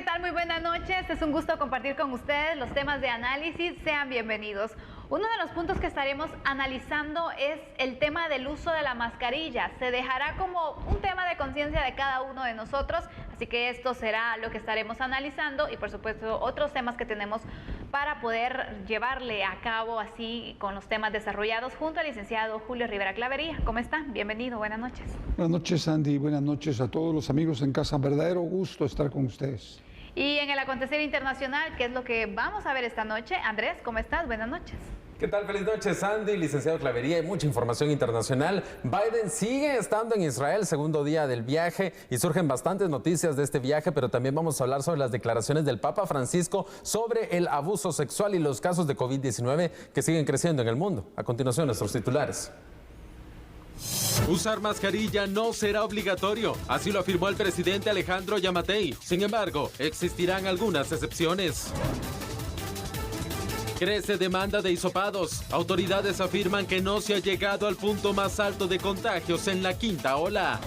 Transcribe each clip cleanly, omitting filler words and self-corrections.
¿qué tal? Muy buenas noches. Es un gusto compartir con ustedes los temas de análisis. Sean bienvenidos. Uno de los puntos que estaremos analizando es el tema del uso de la mascarilla. Se dejará como un tema de conciencia de cada uno de nosotros, así que esto será lo que estaremos analizando y por supuesto otros temas que tenemos para poder llevarle a cabo así con los temas desarrollados junto al licenciado Julio Rivera Clavería. ¿Cómo está? Bienvenido, buenas noches. Buenas noches, Andy. Buenas noches a todos los amigos en casa. Verdadero gusto estar con ustedes. Y en el acontecer internacional, ¿qué es lo que vamos a ver esta noche? Andrés, ¿cómo estás? Buenas noches. ¿Qué tal? Feliz noche, Sandy, licenciado Clavería, y mucha información internacional. Biden sigue estando en Israel, segundo día del viaje, y surgen bastantes noticias de este viaje, pero también vamos a hablar sobre las declaraciones del Papa Francisco sobre el abuso sexual y los casos de COVID-19 que siguen creciendo en el mundo. A continuación, nuestros titulares. Usar mascarilla no será obligatorio, así lo afirmó el presidente Alejandro Yamatei. Sin embargo, existirán algunas excepciones. Crece demanda de hisopados. Autoridades afirman que no se ha llegado al punto más alto de contagios en la quinta ola.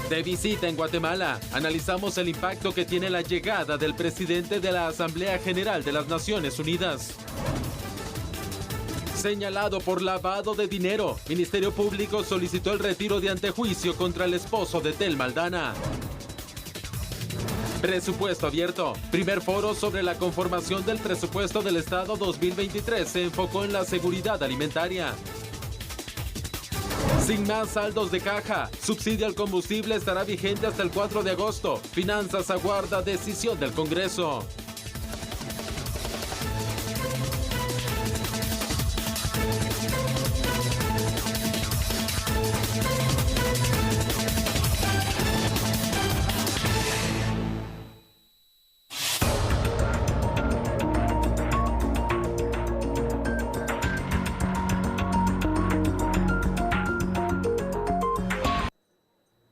De visita en Guatemala, analizamos el impacto que tiene la llegada del presidente de la Asamblea General de las Naciones Unidas. Señalado por lavado de dinero, Ministerio Público solicitó el retiro de antejuicio contra el esposo de Telma Aldana. Presupuesto abierto. Primer foro sobre la conformación del presupuesto del Estado 2023 se enfocó en la seguridad alimentaria. Sin más saldos de caja, subsidio al combustible estará vigente hasta el 4 de agosto. Finanzas aguarda decisión del Congreso.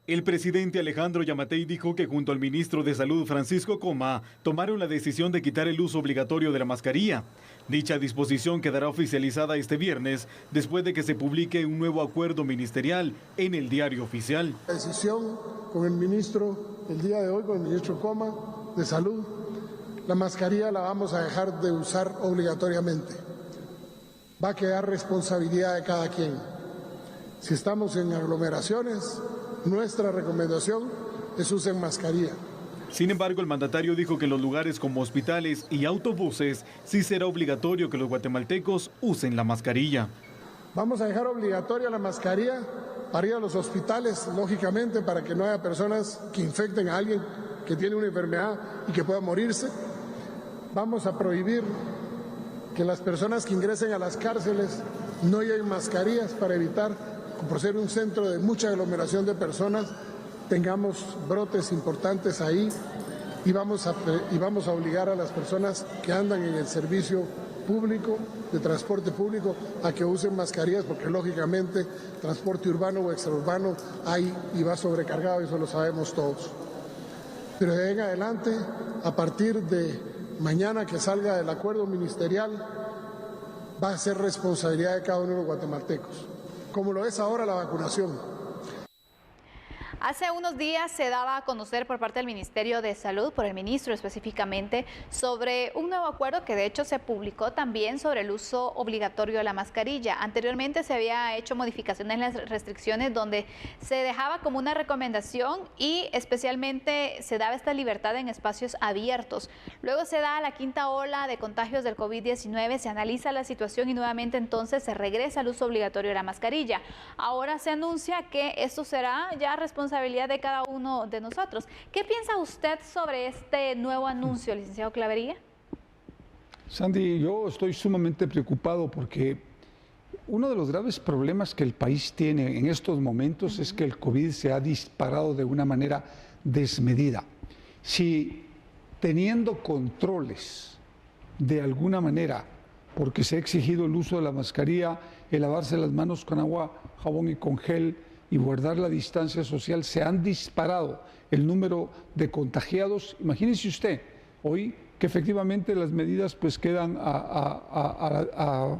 El presidente Alejandro Yamatei dijo que junto al ministro de Salud Francisco Coma tomaron la decisión de quitar el uso obligatorio de la mascarilla. Dicha disposición quedará oficializada este viernes después de que se publique un nuevo acuerdo ministerial en el Diario Oficial. La decisión con el ministro el día de hoy, con el ministro Coma de Salud, la mascarilla la vamos a dejar de usar obligatoriamente. Va a quedar responsabilidad de cada quien. Si estamos en aglomeraciones, nuestra recomendación es usen mascarilla. Sin embargo, el mandatario dijo que en los lugares como hospitales y autobuses sí será obligatorio que los guatemaltecos usen la mascarilla. Vamos a dejar obligatoria la mascarilla para ir a los hospitales, lógicamente, para que no haya personas que infecten a alguien que tiene una enfermedad y que pueda morirse. Vamos a prohibir que las personas que ingresen a las cárceles no lleven mascarillas para evitar, por ser un centro de mucha aglomeración de personas, tengamos brotes importantes ahí y vamos a obligar a las personas que andan en el servicio público, de transporte público, a que usen mascarillas porque lógicamente transporte urbano o extraurbano hay y va sobrecargado, eso lo sabemos todos. Pero de ahí en adelante, a partir de mañana que salga el acuerdo ministerial, va a ser responsabilidad de cada uno de los guatemaltecos, como lo es ahora la vacunación. Hace unos días se daba a conocer por parte del Ministerio de Salud, por el ministro específicamente, sobre un nuevo acuerdo que de hecho se publicó también sobre el uso obligatorio de la mascarilla. Anteriormente se había hecho modificaciones en las restricciones donde se dejaba como una recomendación y especialmente se daba esta libertad en espacios abiertos. Luego se da la quinta ola de contagios del COVID-19, se analiza la situación y nuevamente entonces se regresa al uso obligatorio de la mascarilla. Ahora se anuncia que esto será ya responsabilidad de cada uno de nosotros. ¿Qué piensa usted sobre este nuevo anuncio, licenciado Clavería? Sandy, yo estoy sumamente preocupado porque uno de los graves problemas que el país tiene en estos momentos es que el COVID se ha disparado de una manera desmedida. Si teniendo controles de alguna manera, porque se ha exigido el uso de la mascarilla, el lavarse las manos con agua, jabón y con gel, y guardar la distancia social, se han disparado el número de contagiados. Imagínese usted, hoy que efectivamente las medidas pues quedan a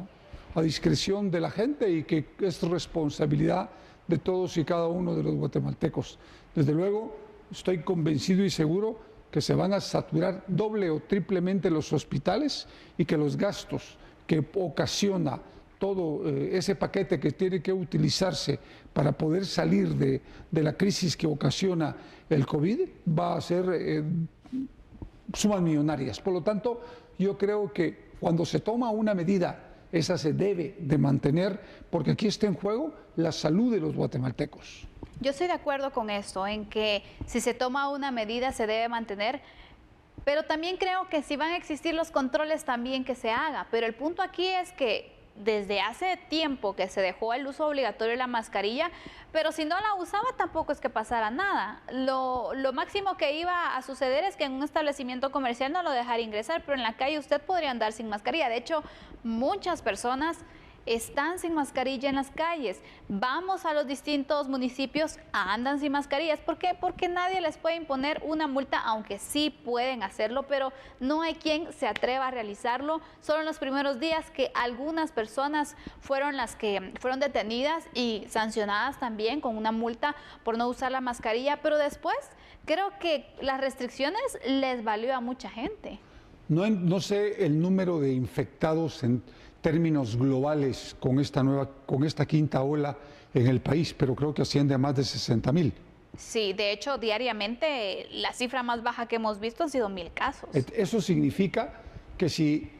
discreción de la gente y que es responsabilidad de todos y cada uno de los guatemaltecos. Desde luego, estoy convencido y seguro que se van a saturar doble o triplemente los hospitales y que los gastos que ocasiona todo ese paquete que tiene que utilizarse para poder salir de la crisis que ocasiona el COVID va a ser sumas millonarias. Por lo tanto, yo creo que cuando se toma una medida, esa se debe de mantener, porque aquí está en juego la salud de los guatemaltecos. Yo estoy de acuerdo con esto, en que si se toma una medida se debe mantener, pero también creo que si van a existir los controles también que se haga. Pero el punto aquí es que desde hace tiempo que se dejó el uso obligatorio de la mascarilla, pero si no la usaba tampoco es que pasara nada. Lo máximo que iba a suceder es que en un establecimiento comercial no lo dejara ingresar, pero en la calle usted podría andar sin mascarilla. De hecho, muchas personas están sin mascarilla en las calles. Vamos a los distintos municipios, andan sin mascarillas. ¿Por qué? Porque nadie les puede imponer una multa, aunque sí pueden hacerlo, pero no hay quien se atreva a realizarlo. Solo en los primeros días que algunas personas fueron las que fueron detenidas y sancionadas también con una multa por no usar la mascarilla, pero después creo que las restricciones les valió a mucha gente. No sé el número de infectados en términos globales con esta quinta ola en el país, pero creo que asciende a más de 60,000. Sí, de hecho, diariamente la cifra más baja que hemos visto han sido 1,000 casos. Eso significa que si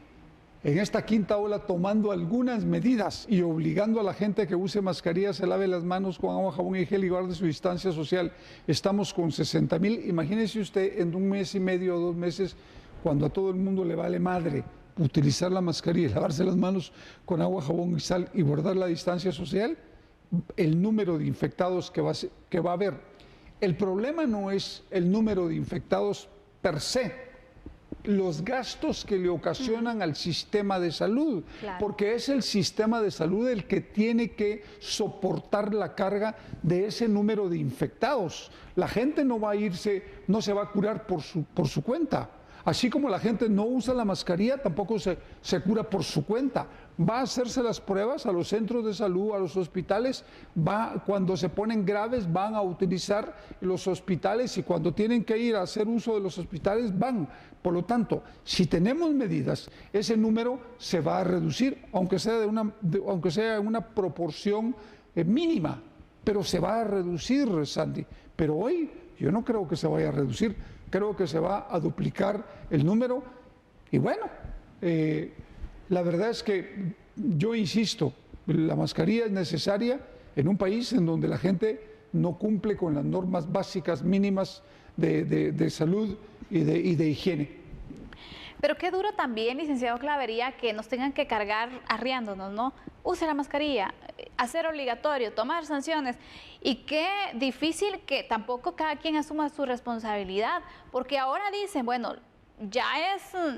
en esta quinta ola, tomando algunas medidas y obligando a la gente que use mascarilla, se lave las manos con agua, jabón y gel y guarde su distancia social, estamos con 60,000. Imagínese usted en un mes y medio o 2 meses, cuando a todo el mundo le vale madre utilizar la mascarilla, lavarse las manos con agua, jabón y sal y guardar la distancia social, el número de infectados que va a haber. El problema no es el número de infectados per se, los gastos que le ocasionan al sistema de salud, claro, porque es el sistema de salud el que tiene que soportar la carga de ese número de infectados. La gente no va a irse, no se va a curar por su cuenta. Así como la gente no usa la mascarilla, tampoco se cura por su cuenta. Va a hacerse las pruebas a los centros de salud, a los hospitales. Cuando se ponen graves, van a utilizar los hospitales y cuando tienen que ir a hacer uso de los hospitales, van. Por lo tanto, si tenemos medidas, ese número se va a reducir, aunque sea en una proporción mínima, pero se va a reducir, Sandy. Pero hoy yo no creo que se vaya a reducir. Creo que se va a duplicar el número y bueno, la verdad es que yo insisto, la mascarilla es necesaria en un país en donde la gente no cumple con las normas básicas mínimas de salud y de higiene. Pero qué duro también, licenciado Clavería, que nos tengan que cargar arriándonos, ¿no? Use la mascarilla, hacer obligatorio, tomar sanciones. Y qué difícil que tampoco cada quien asuma su responsabilidad, porque ahora dicen, bueno, ya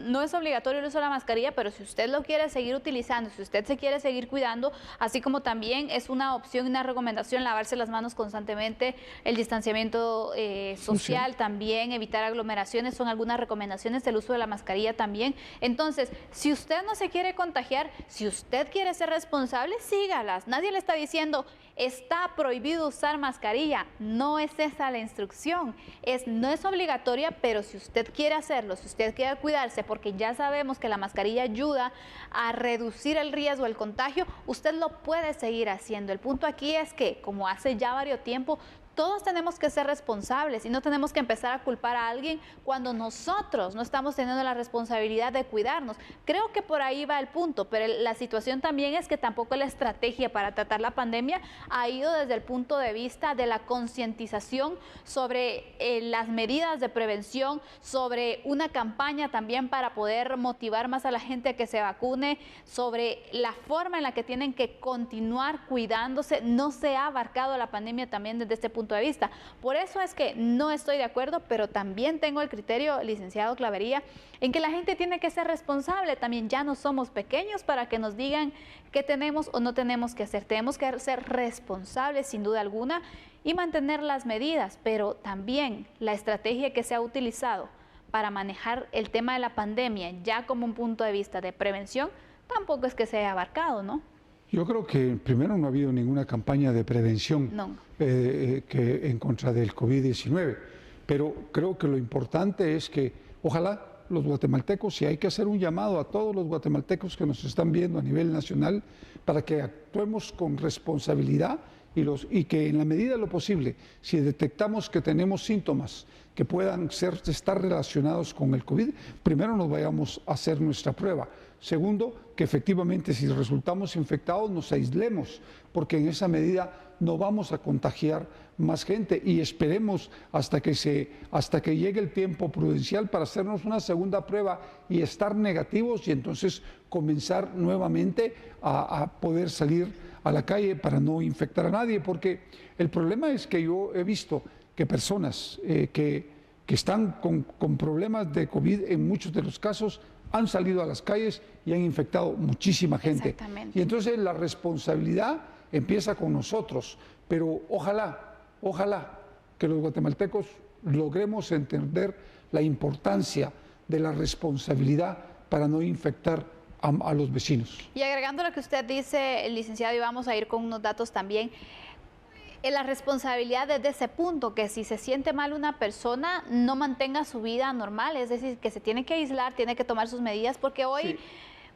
no es obligatorio el uso de la mascarilla, pero si usted lo quiere seguir utilizando, si usted se quiere seguir cuidando, así como también es una opción y una recomendación lavarse las manos constantemente, el distanciamiento social también, evitar aglomeraciones, son algunas recomendaciones del uso de la mascarilla también. Entonces, si usted no se quiere contagiar, si usted quiere ser responsable, sígalas. Nadie le está diciendo, está prohibido usar mascarilla. No es esa la instrucción. No es obligatoria, pero si usted quiere hacerlo, si usted quiere cuidarse, porque ya sabemos que la mascarilla ayuda a reducir el riesgo del contagio, usted lo puede seguir haciendo. El punto aquí es que, como hace ya varios tiempo, todos tenemos que ser responsables y no tenemos que empezar a culpar a alguien cuando nosotros no estamos teniendo la responsabilidad de cuidarnos. Creo que por ahí va el punto, pero la situación también es que tampoco la estrategia para tratar la pandemia ha ido desde el punto de vista de la concientización sobre las medidas de prevención, sobre una campaña también para poder motivar más a la gente a que se vacune, sobre la forma en la que tienen que continuar cuidándose. No se ha abarcado la pandemia también desde este punto de vista. Por eso es que no estoy de acuerdo, pero también tengo el criterio, licenciado Clavería, en que la gente tiene que ser responsable. También ya no somos pequeños para que nos digan qué tenemos o no tenemos que hacer. Tenemos que ser responsables sin duda alguna y mantener las medidas, pero también la estrategia que se ha utilizado para manejar el tema de la pandemia ya como un punto de vista de prevención tampoco es que se haya abarcado, ¿no? Yo creo que primero no ha habido ninguna campaña de prevención No. que en contra del COVID-19, pero creo que lo importante es que ojalá los guatemaltecos, y hay que hacer un llamado a todos los guatemaltecos que nos están viendo a nivel nacional para que actuemos con responsabilidad y que en la medida de lo posible, si detectamos que tenemos síntomas que puedan estar relacionados con el COVID, primero nos vayamos a hacer nuestra prueba. Segundo, que efectivamente si resultamos infectados nos aislemos, porque en esa medida no vamos a contagiar más gente y esperemos hasta que llegue el tiempo prudencial para hacernos una segunda prueba y estar negativos y entonces comenzar nuevamente a poder salir a la calle para no infectar a nadie, porque el problema es que yo he visto que personas que están con problemas de COVID en muchos de los casos han salido a las calles y han infectado muchísima gente. Exactamente. Y entonces la responsabilidad empieza con nosotros, pero ojalá que los guatemaltecos logremos entender la importancia de la responsabilidad para no infectar a los vecinos. Y agregando lo que usted dice, licenciado, y vamos a ir con unos datos también, la responsabilidad desde ese punto, que si se siente mal una persona, no mantenga su vida normal, es decir, que se tiene que aislar, tiene que tomar sus medidas, porque hoy Sí.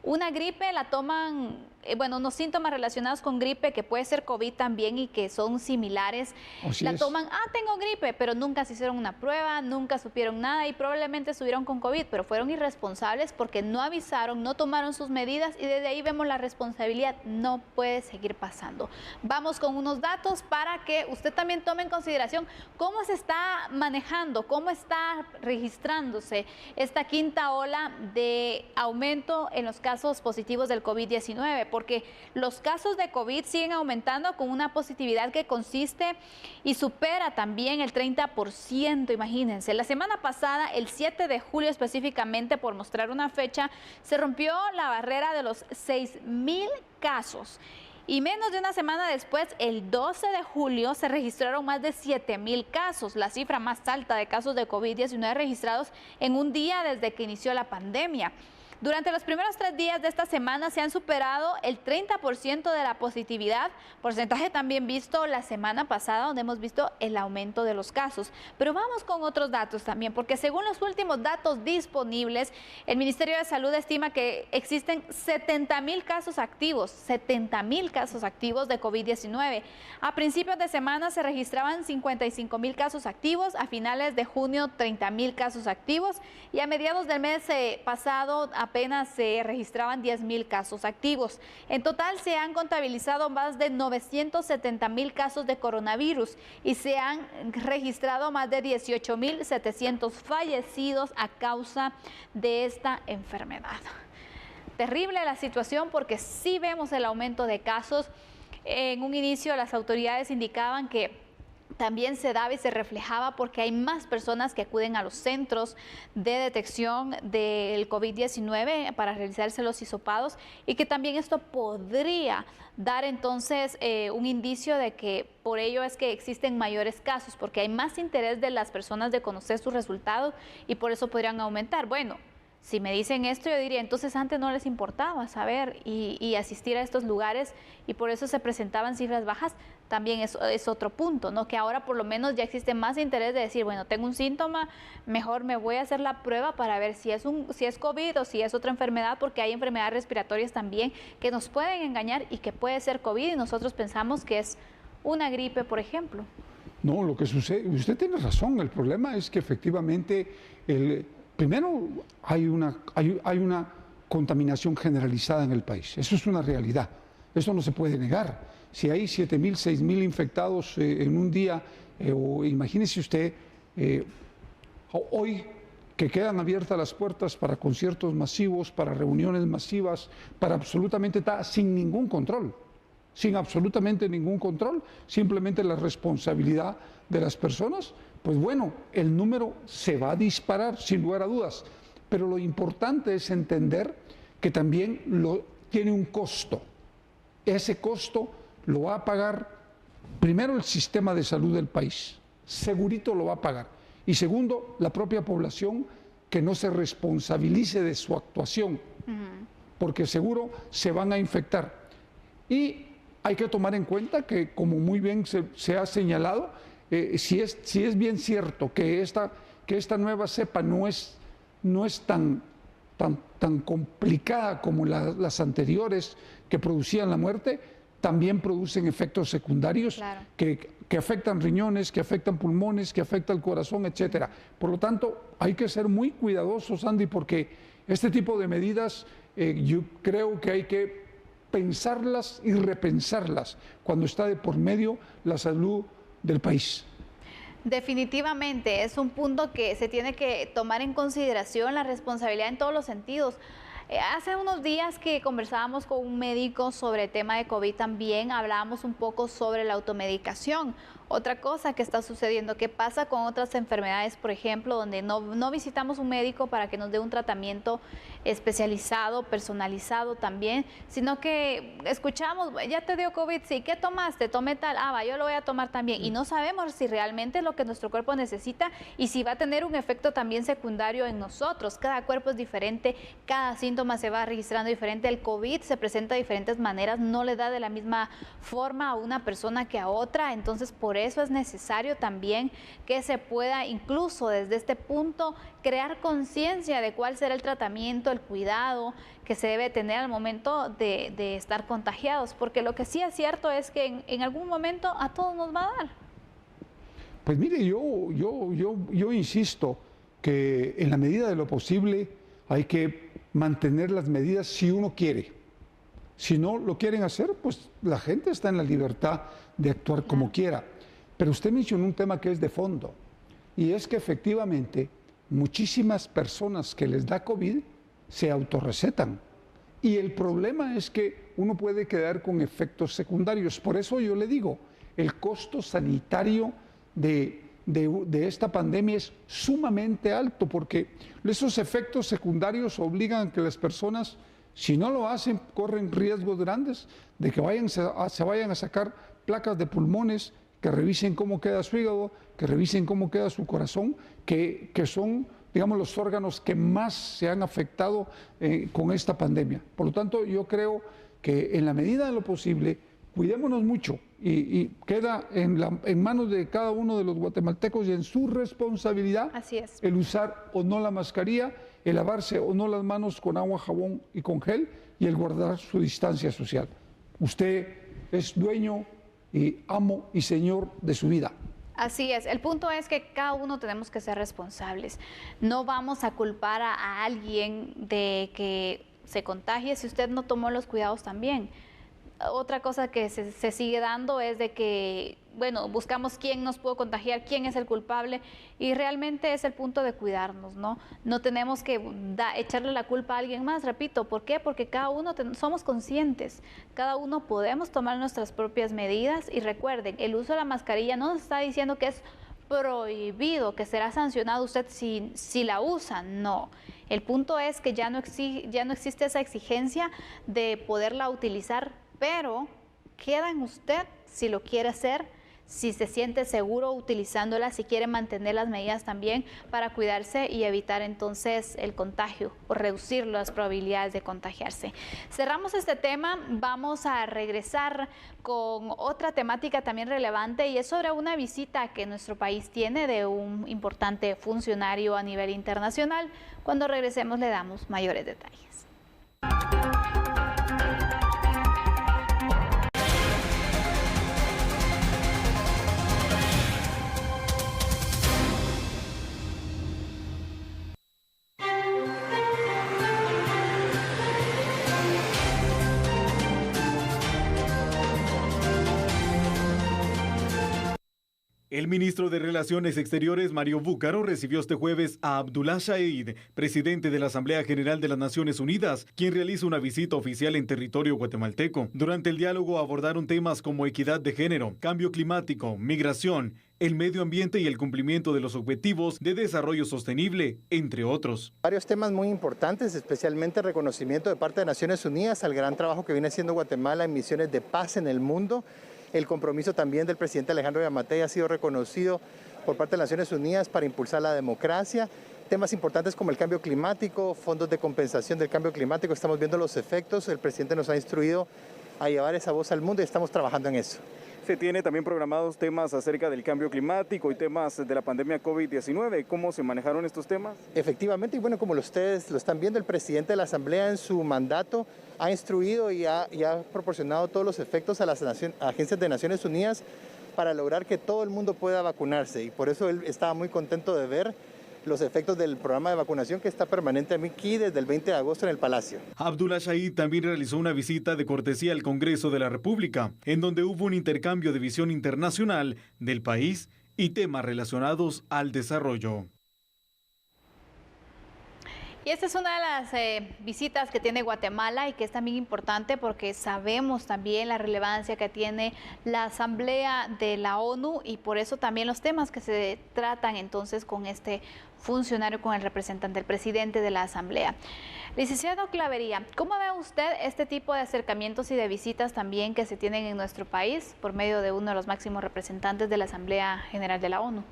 una gripe la toman, unos síntomas relacionados con gripe, que puede ser COVID también y que son similares, Así la es. toman, tengo gripe, pero nunca se hicieron una prueba, nunca supieron nada y probablemente estuvieron con COVID, pero fueron irresponsables porque no avisaron, no tomaron sus medidas y desde ahí vemos la responsabilidad, no puede seguir pasando. Vamos con unos datos para que usted también tome en consideración cómo se está manejando, cómo está registrándose esta quinta ola de aumento en los casos positivos del COVID-19, porque los casos de COVID siguen aumentando con una positividad que consiste y supera también el 30%, imagínense. La semana pasada, el 7 de julio específicamente, por mostrar una fecha, se rompió la barrera de los 6,000 casos. Y menos de una semana después, el 12 de julio, se registraron más de 7,000 casos, la cifra más alta de casos de COVID-19 registrados en un día desde que inició la pandemia. Durante los primeros 3 días de esta semana se han superado el 30% de la positividad, porcentaje también visto la semana pasada, donde hemos visto el aumento de los casos. Pero vamos con otros datos también, porque según los últimos datos disponibles, el Ministerio de Salud estima que existen 70,000 casos activos, 70,000 casos activos de COVID-19. A principios de semana se registraban 55,000 casos activos, a finales de junio 30,000 casos activos y a mediados del mes pasado apenas se registraban 10,000 casos activos. En total se han contabilizado más de 970,000 casos de coronavirus y se han registrado más de 18,700 fallecidos a causa de esta enfermedad. Terrible la situación porque sí vemos el aumento de casos. En un inicio las autoridades indicaban que también se daba y se reflejaba porque hay más personas que acuden a los centros de detección del COVID-19 para realizarse los hisopados y que también esto podría dar entonces un indicio de que por ello es que existen mayores casos, porque hay más interés de las personas de conocer sus resultados y por eso podrían aumentar. Bueno, si me dicen esto, yo diría, entonces antes no les importaba saber y asistir a estos lugares y por eso se presentaban cifras bajas, también es otro punto, ¿no? Que ahora por lo menos ya existe más interés de decir, bueno, tengo un síntoma, mejor me voy a hacer la prueba para ver si es COVID o si es otra enfermedad, porque hay enfermedades respiratorias también que nos pueden engañar y que puede ser COVID y nosotros pensamos que es una gripe, por ejemplo. No, lo que sucede, usted tiene razón, el problema es que efectivamente primero, hay una contaminación generalizada en el país. Eso es una realidad. Eso no se puede negar. Si hay 7,000, 6,000 infectados en un día, o imagínese usted, hoy que quedan abiertas las puertas para conciertos masivos, para reuniones masivas, para absolutamente sin ningún control. Sin absolutamente ningún control, simplemente la responsabilidad de las personas, pues bueno, el número se va a disparar sin lugar a dudas, pero lo importante es entender que también tiene un costo. Ese costo lo va a pagar primero el sistema de salud del país, segurito lo va a pagar, y segundo, la propia población que no se responsabilice de su actuación, porque seguro se van a infectar. Y hay que tomar en cuenta que, como muy bien se ha señalado, si es bien cierto que esta nueva cepa no es tan complicada como las anteriores que producían la muerte, también producen efectos secundarios que afectan riñones, que afectan pulmones, que afectan el corazón, etcétera. Por lo tanto, hay que ser muy cuidadosos, Andy, porque este tipo de medidas yo creo que hay que pensarlas y repensarlas cuando está de por medio la salud del país. Definitivamente es un punto que se tiene que tomar en consideración, la responsabilidad en todos los sentidos. Hace unos días que conversábamos con un médico sobre el tema de COVID también, hablábamos un poco sobre la automedicación. Otra cosa que está sucediendo, ¿qué pasa con otras enfermedades, por ejemplo, donde no visitamos un médico para que nos dé un tratamiento especializado, personalizado también, sino que escuchamos, ya te dio COVID, sí, ¿qué tomaste? Tomé tal, yo lo voy a tomar también. Y no sabemos si realmente es lo que nuestro cuerpo necesita y si va a tener un efecto también secundario en nosotros. Cada cuerpo es diferente, cada síntoma se va registrando diferente. El COVID se presenta de diferentes maneras, no le da de la misma forma a una persona que a otra, entonces por eso es necesario también que se pueda, incluso desde este punto, crear conciencia de cuál será el tratamiento, el cuidado que se debe tener al momento de estar contagiados, porque lo que sí es cierto es que en algún momento a todos nos va a dar. Pues mire, yo insisto que en la medida de lo posible hay que mantener las medidas si uno quiere. Si no lo quieren hacer, pues la gente está en la libertad de actuar como quiera. Pero usted mencionó un tema que es de fondo, y es que efectivamente muchísimas personas que les da COVID se autorrecetan. Y el problema es que uno puede quedar con efectos secundarios. Por eso yo le digo, el costo sanitario de esta pandemia es sumamente alto, porque esos efectos secundarios obligan a que las personas, si no lo hacen, corren riesgos grandes de que se vayan a sacar placas de pulmones, que revisen cómo queda su hígado, que revisen cómo queda su corazón, que son, digamos, los órganos que más se han afectado con esta pandemia. Por lo tanto, yo creo que en la medida de lo posible, cuidémonos mucho y queda en manos de cada uno de los guatemaltecos y en su responsabilidad el usar o no la mascarilla, el lavarse o no las manos con agua, jabón y con gel y el guardar su distancia social. Usted es dueño y amo y señor de su vida. Así es, el punto es que cada uno tenemos que ser responsables. No vamos a culpar a alguien de que se contagie si usted no tomó los cuidados también. Otra cosa que se sigue dando es de que, bueno, buscamos quién nos pudo contagiar, quién es el culpable, y realmente es el punto de cuidarnos, ¿no? No tenemos que echarle la culpa a alguien más, repito. ¿Por qué? Porque cada uno somos conscientes, cada uno podemos tomar nuestras propias medidas, y recuerden, el uso de la mascarilla no nos está diciendo que es prohibido, que será sancionado usted si la usa, no. El punto es que ya no existe esa exigencia de poderla utilizar, pero queda en usted si lo quiere hacer, si se siente seguro utilizándola, si quiere mantener las medidas también para cuidarse y evitar entonces el contagio o reducir las probabilidades de contagiarse. Cerramos este tema, vamos a regresar con otra temática también relevante, y es sobre una visita que nuestro país tiene de un importante funcionario a nivel internacional. Cuando regresemos le damos mayores detalles. El ministro de Relaciones Exteriores, Mario Búcaro, recibió este jueves a Abdullah Shaheed, presidente de la Asamblea General de las Naciones Unidas, quien realiza una visita oficial en territorio guatemalteco. Durante el diálogo abordaron temas como equidad de género, cambio climático, migración, el medio ambiente y el cumplimiento de los objetivos de desarrollo sostenible, entre otros. Varios temas muy importantes, especialmente el reconocimiento de parte de Naciones Unidas al gran trabajo que viene haciendo Guatemala en misiones de paz en el mundo. El compromiso también del presidente Alejandro Yamatei ha sido reconocido por parte de Naciones Unidas para impulsar la democracia. Temas importantes como el cambio climático, fondos de compensación del cambio climático, estamos viendo los efectos. El presidente nos ha instruido a llevar esa voz al mundo y estamos trabajando en eso. se tiene también programados temas acerca del cambio climático y temas de la pandemia COVID-19. ¿Cómo se manejaron estos temas? Efectivamente, y bueno, como ustedes lo están viendo, el presidente de la Asamblea en su mandato ha instruido y ha proporcionado todos los efectos a las agencias de Naciones Unidas para lograr que todo el mundo pueda vacunarse. Y por eso él estaba muy contento de ver los efectos del programa de vacunación que está permanente aquí desde el 20 de agosto en el Palacio. Abdullah Shahid también realizó una visita de cortesía al Congreso de la República, en donde hubo un intercambio de visión internacional del país y temas relacionados al desarrollo. Y esta es una de las visitas que tiene Guatemala y que es también importante porque sabemos también la relevancia que tiene la Asamblea de la ONU y por eso también los temas que se tratan entonces con este funcionario, con el representante, el presidente de la Asamblea. Licenciado Clavería, ¿cómo ve usted este tipo de acercamientos y de visitas también que se tienen en nuestro país por medio de uno de los máximos representantes de la Asamblea General de la ONU?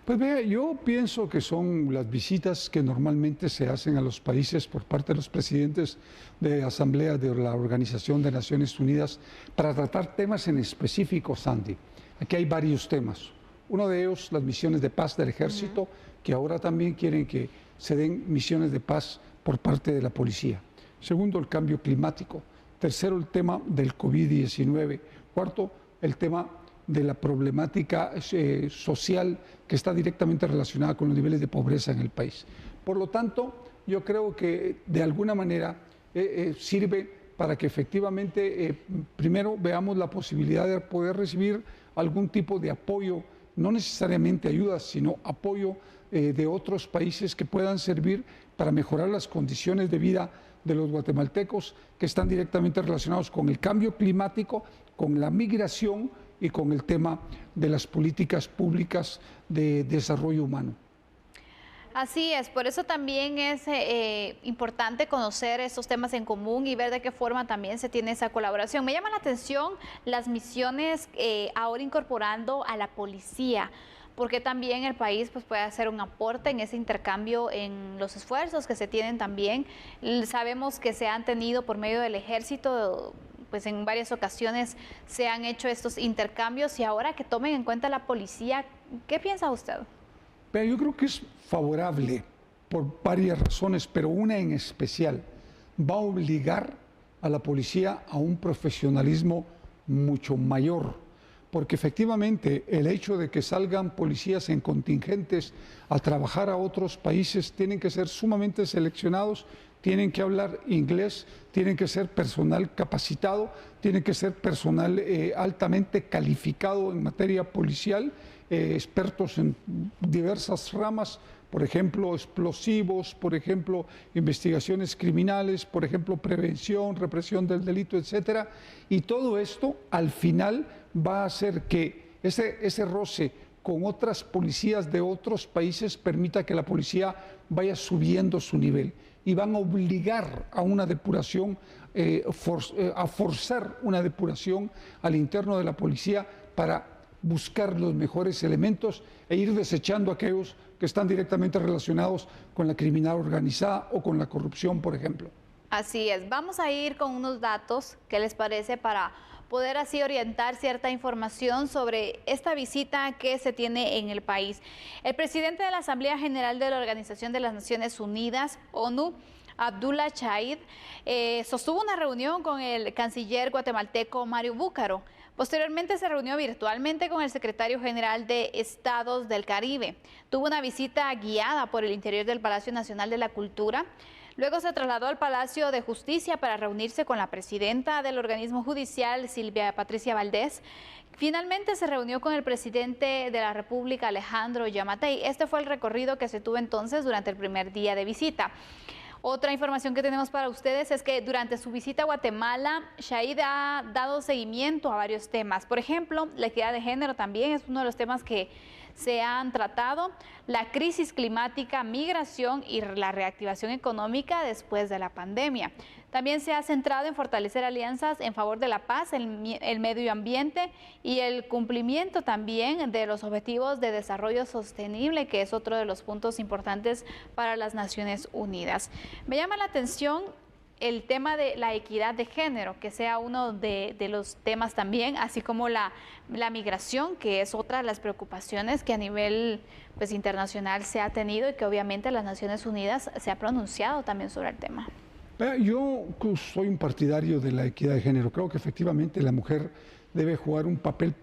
Pues vea, yo pienso que son las visitas que normalmente se hacen a los países por parte de los presidentes de Asamblea de la Organización de Naciones Unidas para tratar temas en específico, Sandy. Aquí hay varios temas. Uno de ellos, las misiones de paz del ejército, que ahora también quieren que se den misiones de paz por parte de la policía. Segundo, el cambio climático. Tercero, el tema del COVID-19. Cuarto, el tema de la problemática social que está directamente relacionada con los niveles de pobreza en el país. Por lo tanto, yo creo que de alguna manera sirve para que efectivamente primero veamos la posibilidad de poder recibir algún tipo de apoyo, no necesariamente ayudas, sino apoyo de otros países que puedan servir para mejorar las condiciones de vida de los guatemaltecos que están directamente relacionados con el cambio climático, con la migración y con el tema de las políticas públicas de desarrollo humano. Así es, por eso también es importante conocer estos temas en común y ver de qué forma también se tiene esa colaboración. Me llama la atención las misiones ahora incorporando a la policía, porque también el país pues, puede hacer un aporte en ese intercambio en los esfuerzos que se tienen también. Sabemos que se han tenido por medio del ejército, pues en varias ocasiones se han hecho estos intercambios y ahora que tomen en cuenta la policía, ¿qué piensa usted? Pero yo creo que es favorable por varias razones, pero una en especial. Va a obligar a la policía a un profesionalismo mucho mayor, porque efectivamente el hecho de que salgan policías en contingentes a trabajar a otros países tienen que ser sumamente seleccionados, tienen que hablar inglés, tienen que ser personal capacitado, tienen que ser personal altamente calificado en materia policial, expertos en diversas ramas, por ejemplo, explosivos, por ejemplo, investigaciones criminales, por ejemplo, prevención, represión del delito, etcétera. Y todo esto, al final, va a hacer que ese roce con otras policías de otros países permita que la policía vaya subiendo su nivel. Y van a obligar a una depuración, a forzar una depuración al interno de la policía para buscar los mejores elementos e ir desechando aquellos que están directamente relacionados con la criminalidad organizada o con la corrupción, por ejemplo. Así es. Vamos a ir con unos datos, ¿qué les parece? Para poder así orientar cierta información sobre esta visita que se tiene en el país. El presidente de la Asamblea General de la Organización de las Naciones Unidas, ONU, Abdullah Shahid, sostuvo una reunión con el canciller guatemalteco Mario Búcaro. Posteriormente se reunió virtualmente con el secretario general de Estados del Caribe. Tuvo una visita guiada por el interior del Palacio Nacional de la Cultura. Luego se trasladó al Palacio de Justicia para reunirse con la presidenta del organismo judicial, Silvia Patricia Valdés. Finalmente se reunió con el presidente de la República, Alejandro Yamatei. Este fue el recorrido que se tuvo entonces durante el primer día de visita. Otra información que tenemos para ustedes es que durante su visita a Guatemala, Shahid ha dado seguimiento a varios temas. Por ejemplo, la equidad de género también es uno de los temas que se han tratado, la crisis climática, migración y la reactivación económica después de la pandemia. También se ha centrado en fortalecer alianzas en favor de la paz, el medio ambiente y el cumplimiento también de los objetivos de desarrollo sostenible, que es otro de los puntos importantes para las Naciones Unidas. Me llama la atención el tema de la equidad de género, que sea uno de los temas también, así como la migración, que es otra de las preocupaciones que a nivel pues, internacional se ha tenido y que obviamente las Naciones Unidas se ha pronunciado también sobre el tema. Yo soy un partidario de la equidad de género. Creo que efectivamente la mujer debe jugar un papel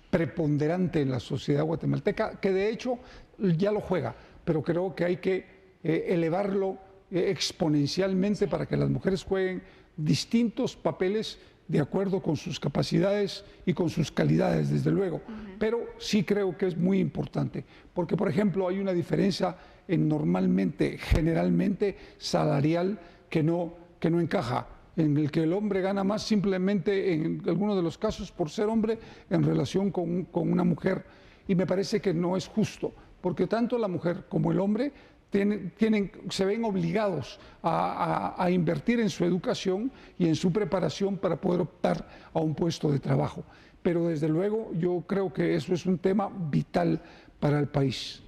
preponderante en la sociedad guatemalteca, que de hecho ya lo juega, pero creo que hay que elevarlo exponencialmente para que las mujeres jueguen distintos papeles de acuerdo con sus capacidades y con sus calidades, desde luego. Pero sí creo que es muy importante, porque por ejemplo hay una diferencia generalmente salarial que no encaja, en el que el hombre gana más simplemente en algunos de los casos por ser hombre en relación con una mujer. Y me parece que no es justo, porque tanto la mujer como el hombre se ven obligados a invertir en su educación y en su preparación para poder optar a un puesto de trabajo. Pero desde luego yo creo que eso es un tema vital para el país.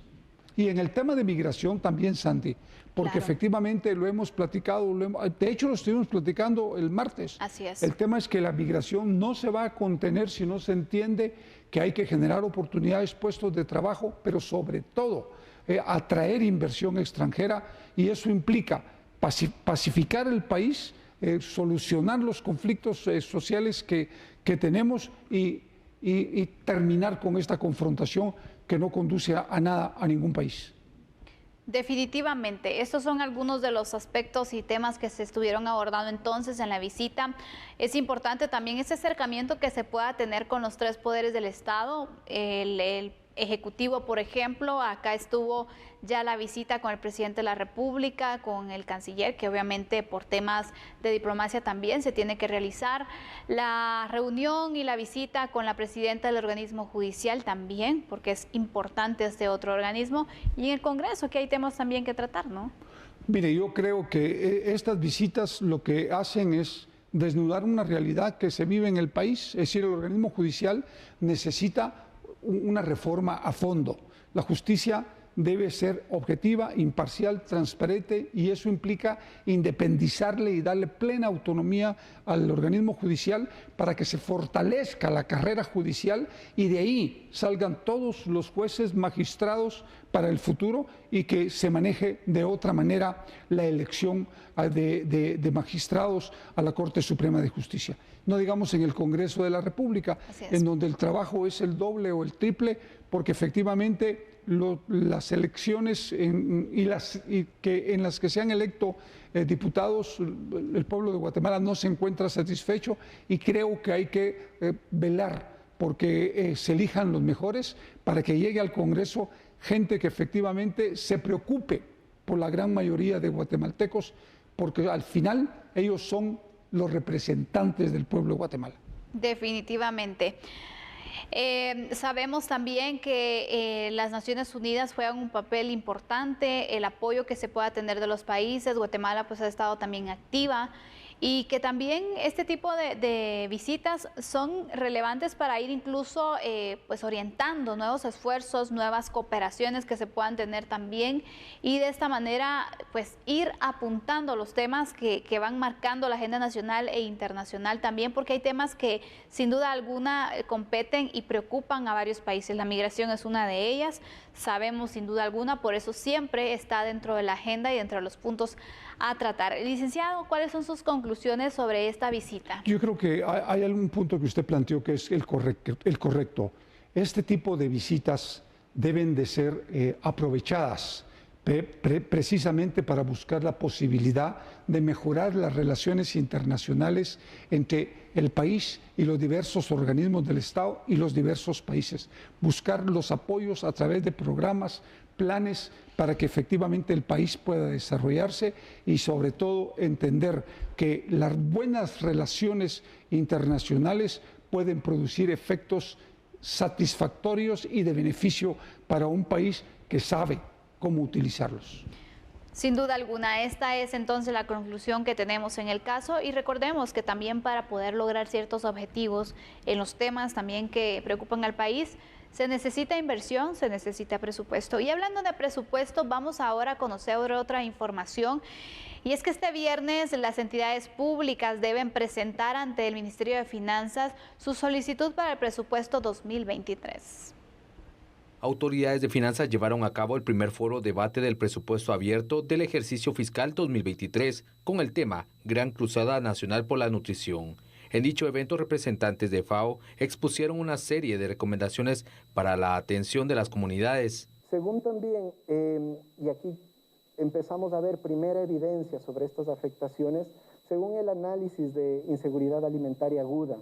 Y en el tema de migración también, Sandy, porque claro, efectivamente lo hemos platicado, de hecho lo estuvimos platicando el martes. Así es. El tema es que la migración no se va a contener si no se entiende que hay que generar oportunidades, puestos de trabajo, pero sobre todo atraer inversión extranjera, y eso implica pacificar el país, solucionar los conflictos sociales que tenemos y terminar con esta confrontación que no conduce a nada a ningún país. Definitivamente, estos son algunos de los aspectos y temas que se estuvieron abordando entonces en la visita. Es importante también ese acercamiento que se pueda tener con los tres poderes del Estado, el Ejecutivo, por ejemplo. Acá estuvo ya la visita con el presidente de la República, con el canciller, que obviamente por temas de diplomacia también se tiene que realizar. La reunión y la visita con la presidenta del organismo judicial también, porque es importante este otro organismo. Y en el Congreso, que hay temas también que tratar, ¿no? Mire, yo creo que estas visitas lo que hacen es desnudar una realidad que se vive en el país. Es decir, el organismo judicial necesita una reforma a fondo. La justicia debe ser objetiva, imparcial, transparente, y eso implica independizarle y darle plena autonomía al organismo judicial para que se fortalezca la carrera judicial y de ahí salgan todos los jueces, magistrados para el futuro, y que se maneje de otra manera la elección de magistrados a la Corte Suprema de Justicia. No digamos en el Congreso de la República, en donde el trabajo es el doble o el triple, porque efectivamente las elecciones en las que se han electo diputados, el pueblo de Guatemala no se encuentra satisfecho, y creo que hay que velar porque se elijan los mejores para que llegue al Congreso gente que efectivamente se preocupe por la gran mayoría de guatemaltecos, porque al final ellos son los representantes del pueblo de Guatemala. Definitivamente. Sabemos también que las Naciones Unidas juegan un papel importante, el apoyo que se pueda tener de los países. Guatemala pues ha estado también activa, y que también este tipo de visitas son relevantes para ir incluso pues orientando nuevos esfuerzos, nuevas cooperaciones que se puedan tener también, y de esta manera pues ir apuntando los temas que van marcando la agenda nacional e internacional también, porque hay temas que sin duda alguna competen y preocupan a varios países. La migración es una de ellas, sabemos sin duda alguna, por eso siempre está dentro de la agenda y dentro de los puntos a tratar. Licenciado, ¿cuáles son sus conclusiones sobre esta visita? Yo creo que hay algún punto que usted planteó que es el correcto. Este tipo de visitas deben de ser aprovechadas precisamente para buscar la posibilidad de mejorar las relaciones internacionales entre el país y los diversos organismos del Estado y los diversos países. Buscar los apoyos a través de programas, planes, para que efectivamente el país pueda desarrollarse, y sobre todo entender que las buenas relaciones internacionales pueden producir efectos satisfactorios y de beneficio para un país que sabe cómo utilizarlos. Sin duda alguna, esta es entonces la conclusión que tenemos en el caso, y recordemos que también para poder lograr ciertos objetivos en los temas también que preocupan al país, Se necesita inversión, se necesita presupuesto. Y hablando de presupuesto, vamos ahora a conocer otra información. Y es que este viernes las entidades públicas deben presentar ante el Ministerio de Finanzas su solicitud para el presupuesto 2023. Autoridades de finanzas llevaron a cabo el primer foro debate del presupuesto abierto del ejercicio fiscal 2023 con el tema Gran Cruzada Nacional por la Nutrición. En dicho evento, representantes de FAO expusieron una serie de recomendaciones para la atención de las comunidades. Según también, y aquí empezamos a ver primera evidencia sobre estas afectaciones, según el análisis de inseguridad alimentaria aguda,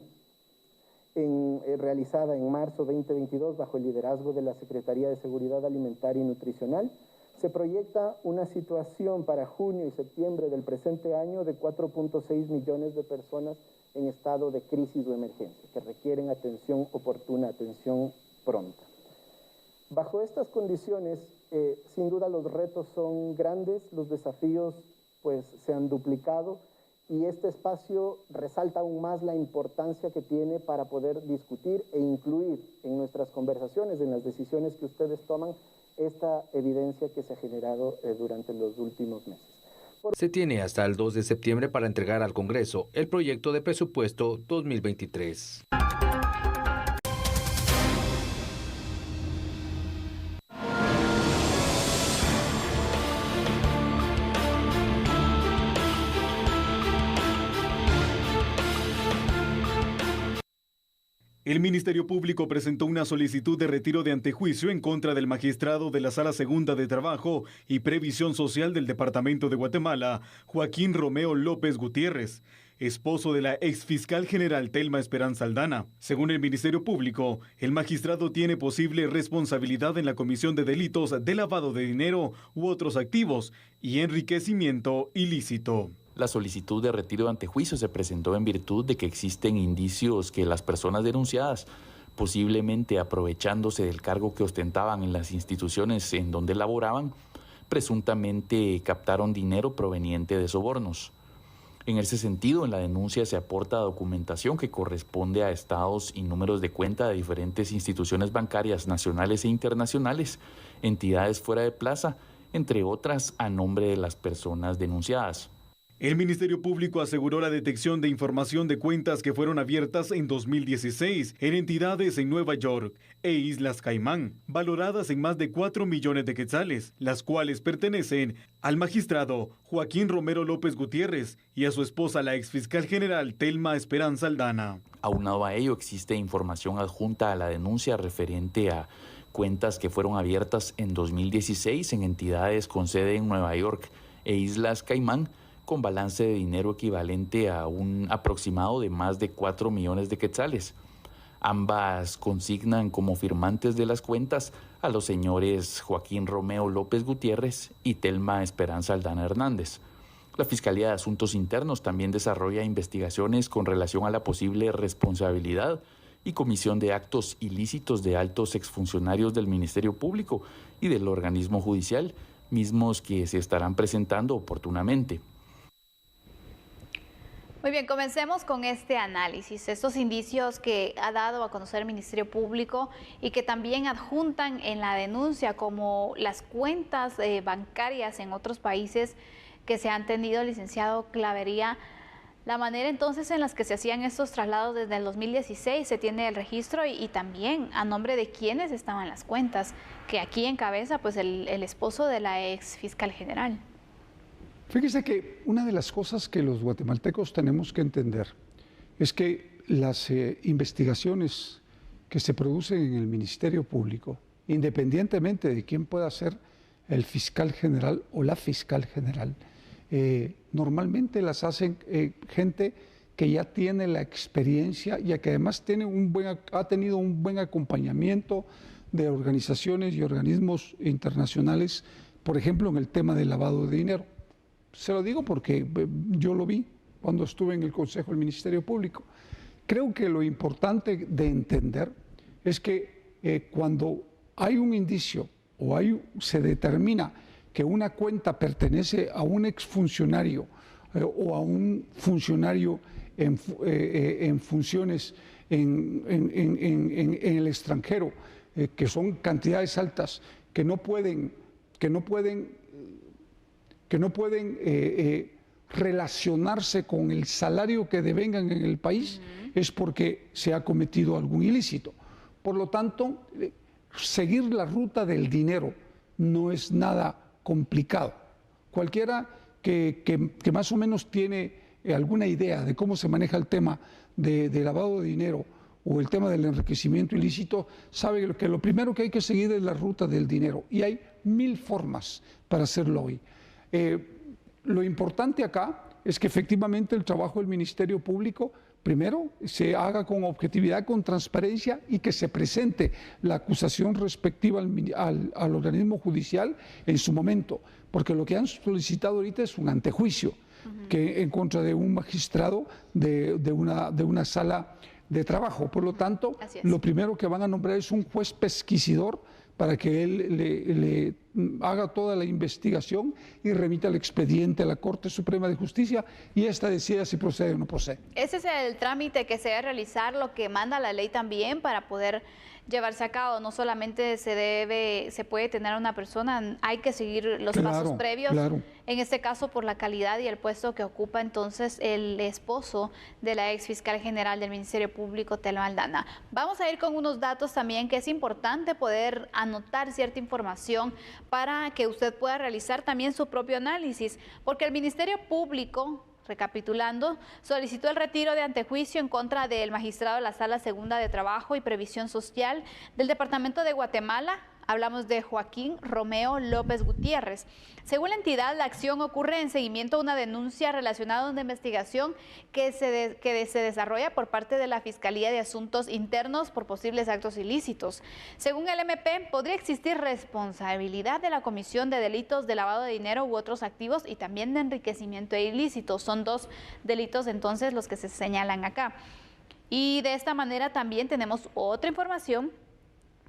realizada en marzo 2022 bajo el liderazgo de la Secretaría de Seguridad Alimentaria y Nutricional, se proyecta una situación para junio y septiembre del presente año de 4.6 millones de personas en estado de crisis o emergencia, que requieren atención oportuna, atención pronta. Bajo estas condiciones, sin duda los retos son grandes, los desafíos pues se han duplicado, y este espacio resalta aún más la importancia que tiene para poder discutir e incluir en nuestras conversaciones, en las decisiones que ustedes toman, esta evidencia que se ha generado durante los últimos meses. Se tiene hasta el 2 de septiembre para entregar al Congreso el proyecto de presupuesto 2023. El Ministerio Público presentó una solicitud de retiro de antejuicio en contra del magistrado de la Sala Segunda de Trabajo y Previsión Social del Departamento de Guatemala, Joaquín Romeo López Gutiérrez, esposo de la exfiscal general Telma Esperanza Aldana. Según el Ministerio Público, el magistrado tiene posible responsabilidad en la comisión de delitos de lavado de dinero u otros activos y enriquecimiento ilícito. La solicitud de retiro de antejuicio se presentó en virtud de que existen indicios que las personas denunciadas, posiblemente aprovechándose del cargo que ostentaban en las instituciones en donde laboraban, presuntamente captaron dinero proveniente de sobornos. En ese sentido, en la denuncia se aporta documentación que corresponde a estados y números de cuenta de diferentes instituciones bancarias nacionales e internacionales, entidades fuera de plaza, entre otras a nombre de las personas denunciadas. El Ministerio Público aseguró la detección de información de cuentas que fueron abiertas en 2016 en entidades en Nueva York e Islas Caimán, valoradas en más de 4 millones de quetzales, las cuales pertenecen al magistrado Joaquín Romero López Gutiérrez y a su esposa, la exfiscal general Telma Esperanza Aldana. Aunado a ello, existe información adjunta a la denuncia referente a cuentas que fueron abiertas en 2016 en entidades con sede en Nueva York e Islas Caimán, con balance de dinero equivalente a un aproximado de más de 4 millones de quetzales. Ambas consignan como firmantes de las cuentas a los señores Joaquín Romeo López Gutiérrez y Telma Esperanza Aldana Hernández. La Fiscalía de Asuntos Internos también desarrolla investigaciones con relación a la posible responsabilidad y comisión de actos ilícitos de altos exfuncionarios del Ministerio Público y del organismo judicial, mismos que se estarán presentando oportunamente. Muy bien, comencemos con este análisis, estos indicios que ha dado a conocer el Ministerio Público y que también adjuntan en la denuncia, como las cuentas bancarias en otros países que se han tenido, licenciado Clavería. La manera entonces en las que se hacían estos traslados desde el 2016, se tiene el registro y también a nombre de quiénes estaban las cuentas, que aquí encabeza pues el esposo de la ex fiscal general. Fíjese que una de las cosas que los guatemaltecos tenemos que entender es que las investigaciones que se producen en el Ministerio Público, independientemente de quién pueda ser el fiscal general o la fiscal general, normalmente las hacen gente que ya tiene la experiencia y que además ha tenido un buen acompañamiento de organizaciones y organismos internacionales, por ejemplo, en el tema del lavado de dinero. Se lo digo porque yo lo vi cuando estuve en el Consejo del Ministerio Público. Creo que lo importante de entender es que cuando hay un indicio o se determina que una cuenta pertenece a un exfuncionario o a un funcionario en funciones en el extranjero, que son cantidades altas, que no pueden relacionarse con el salario que devengan en el país, es porque se ha cometido algún ilícito. Por lo tanto, seguir la ruta del dinero no es nada complicado. Cualquiera que más o menos tiene alguna idea de cómo se maneja el tema de lavado de dinero o el tema del enriquecimiento ilícito, sabe que lo primero que hay que seguir es la ruta del dinero. Y hay 1000 formas para hacerlo hoy. Lo importante acá es que efectivamente el trabajo del Ministerio Público, primero, se haga con objetividad, con transparencia y que se presente la acusación respectiva al organismo judicial en su momento, porque lo que han solicitado ahorita es un antejuicio que en contra de un magistrado de una sala de trabajo. Por lo tanto, lo primero que van a nombrar es un juez pesquisidor para que él le haga toda la investigación y remita el expediente a la Corte Suprema de Justicia y esta decida si procede o no procede. Ese es el trámite que se debe realizar, lo que manda la ley también para poder llevarse a cabo. No solamente se puede tener a una persona, hay que seguir los pasos previos. En este caso, por la calidad y el puesto que ocupa entonces el esposo de la ex fiscal general del Ministerio Público, Telma Aldana. Vamos a ir con unos datos también que es importante poder anotar cierta información para que usted pueda realizar también su propio análisis, porque el Ministerio Público, recapitulando, solicitó el retiro de antejuicio en contra del magistrado de la Sala Segunda de Trabajo y Previsión Social del Departamento de Guatemala. Hablamos de Joaquín Romeo López Gutiérrez. Según la entidad, la acción ocurre en seguimiento a una denuncia relacionada a una investigación que se desarrolla por parte de la Fiscalía de Asuntos Internos por posibles actos ilícitos. Según el MP, podría existir responsabilidad de la comisión de delitos de lavado de dinero u otros activos y también de enriquecimiento ilícito. Son 2 delitos entonces los que se señalan acá. Y de esta manera también tenemos otra información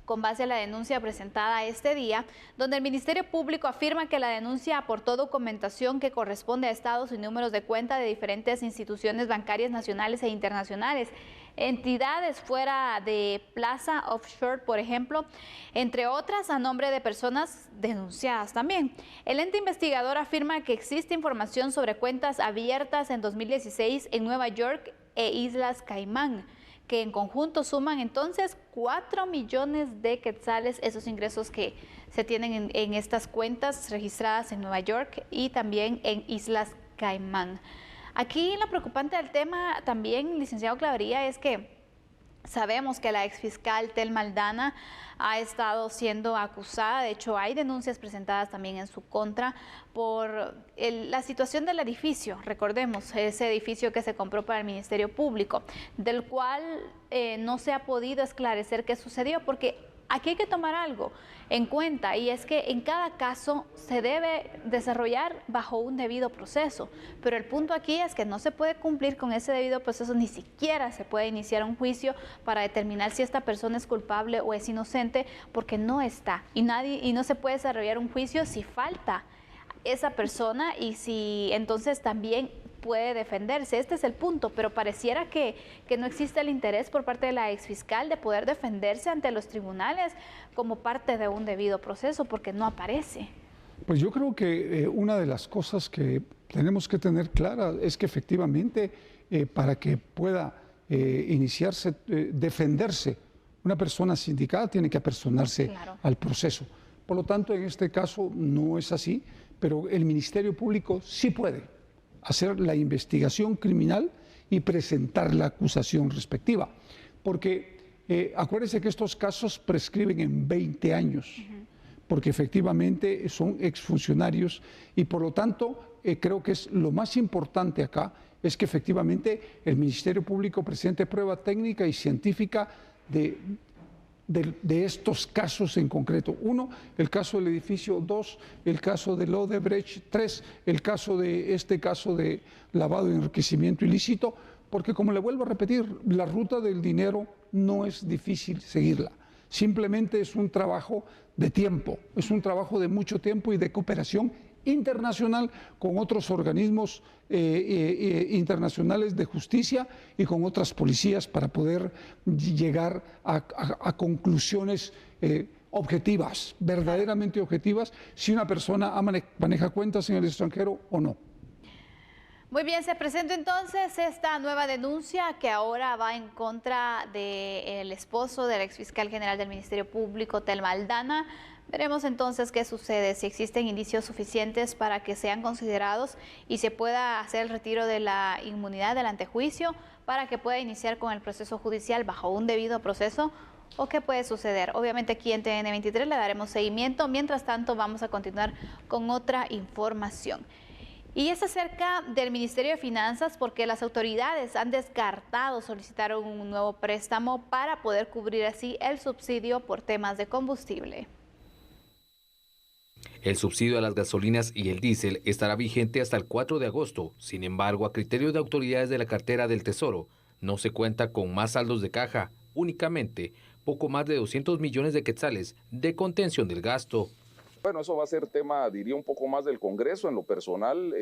con base a la denuncia presentada este día, donde el Ministerio Público afirma que la denuncia aportó documentación que corresponde a estados y números de cuenta de diferentes instituciones bancarias nacionales e internacionales, entidades fuera de Plaza Offshore, por ejemplo, entre otras, a nombre de personas denunciadas también. El ente investigador afirma que existe información sobre cuentas abiertas en 2016 en Nueva York e Islas Caimán, que en conjunto suman entonces 4 millones de quetzales, esos ingresos que se tienen en estas cuentas registradas en Nueva York y también en Islas Caimán. Aquí lo preocupante del tema también, licenciado Clavería, es que sabemos que la exfiscal Telma Aldana ha estado siendo acusada, de hecho hay denuncias presentadas también en su contra por la situación del edificio. Recordemos, ese edificio que se compró para el Ministerio Público, del cual no se ha podido esclarecer qué sucedió, porque aquí hay que tomar algo en cuenta, y es que en cada caso se debe desarrollar bajo un debido proceso, pero el punto aquí es que no se puede cumplir con ese debido proceso, ni siquiera se puede iniciar un juicio para determinar si esta persona es culpable o es inocente, porque no está, y no se puede desarrollar un juicio si falta esa persona y si entonces también puede defenderse. Este es el punto, pero pareciera que no existe el interés por parte de la exfiscal de poder defenderse ante los tribunales como parte de un debido proceso, porque no aparece. Pues yo creo que una de las cosas que tenemos que tener clara es que efectivamente para que pueda iniciarse, defenderse una persona sindicada tiene que apersonarse al proceso. Por lo tanto, en este caso no es así, pero el Ministerio Público sí puede hacer la investigación criminal y presentar la acusación respectiva. Porque acuérdense que estos casos prescriben en 20 años, porque efectivamente son exfuncionarios y por lo tanto creo que es lo más importante acá, es que efectivamente el Ministerio Público presente prueba técnica y científica de estos casos en concreto. 1, el caso del edificio; 2, el caso del Odebrecht; 3, el caso de lavado y enriquecimiento ilícito, porque como le vuelvo a repetir, la ruta del dinero no es difícil seguirla. Simplemente es un trabajo de tiempo, es un trabajo de mucho tiempo y de cooperación internacional con otros organismos internacionales de justicia y con otras policías para poder llegar a conclusiones objetivas, verdaderamente objetivas, si una persona maneja cuentas en el extranjero o no. Muy bien, se presenta entonces esta nueva denuncia que ahora va en contra del esposo del exfiscal general del Ministerio Público, Telma Aldana. Veremos entonces qué sucede, si existen indicios suficientes para que sean considerados y se pueda hacer el retiro de la inmunidad del antejuicio para que pueda iniciar con el proceso judicial bajo un debido proceso, o qué puede suceder. Obviamente aquí en TN23 le daremos seguimiento. Mientras tanto, vamos a continuar con otra información. Y es acerca del Ministerio de Finanzas, porque las autoridades han descartado solicitar un nuevo préstamo para poder cubrir así el subsidio por temas de combustible. El subsidio a las gasolinas y el diésel estará vigente hasta el 4 de agosto. Sin embargo, a criterio de autoridades de la cartera del Tesoro, no se cuenta con más saldos de caja, únicamente poco más de 200 millones de quetzales de contención del gasto. Bueno, eso va a ser tema, diría, un poco más del Congreso. En lo personal,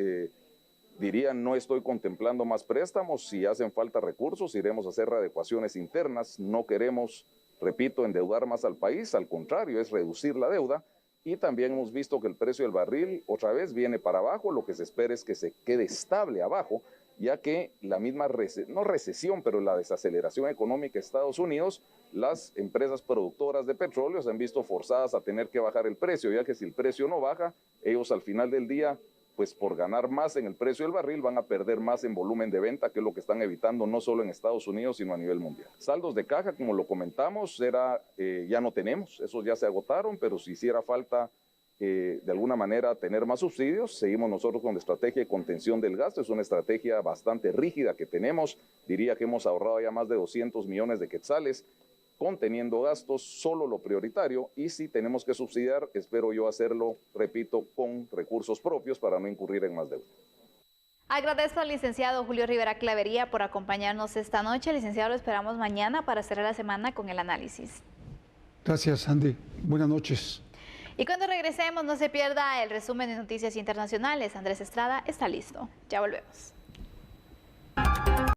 diría, no estoy contemplando más préstamos. Si hacen falta recursos, iremos a hacer readecuaciones internas. No queremos, repito, endeudar más al país. Al contrario, es reducir la deuda. Y también hemos visto que el precio del barril otra vez viene para abajo. Lo que se espera es que se quede estable abajo, ya que la misma, no recesión, pero la desaceleración económica de Estados Unidos, las empresas productoras de petróleo se han visto forzadas a tener que bajar el precio, ya que si el precio no baja, ellos al final del día, pues por ganar más en el precio del barril, van a perder más en volumen de venta, que es lo que están evitando no solo en Estados Unidos, sino a nivel mundial. Saldos de caja, como lo comentamos, ya no tenemos, esos ya se agotaron, pero si hiciera falta de alguna manera tener más subsidios, seguimos nosotros con la estrategia de contención del gasto. Es una estrategia bastante rígida que tenemos. Diría que hemos ahorrado ya más de 200 millones de quetzales conteniendo gastos, solo lo prioritario, y si tenemos que subsidiar, espero yo hacerlo, repito, con recursos propios para no incurrir en más deuda. Agradezco al licenciado Julio Rivera Clavería por acompañarnos esta noche. Licenciado, lo esperamos mañana para cerrar la semana con el análisis. Gracias, Andy. Buenas noches. Y cuando regresemos, no se pierda el resumen de noticias internacionales. Andrés Estrada está listo. Ya volvemos.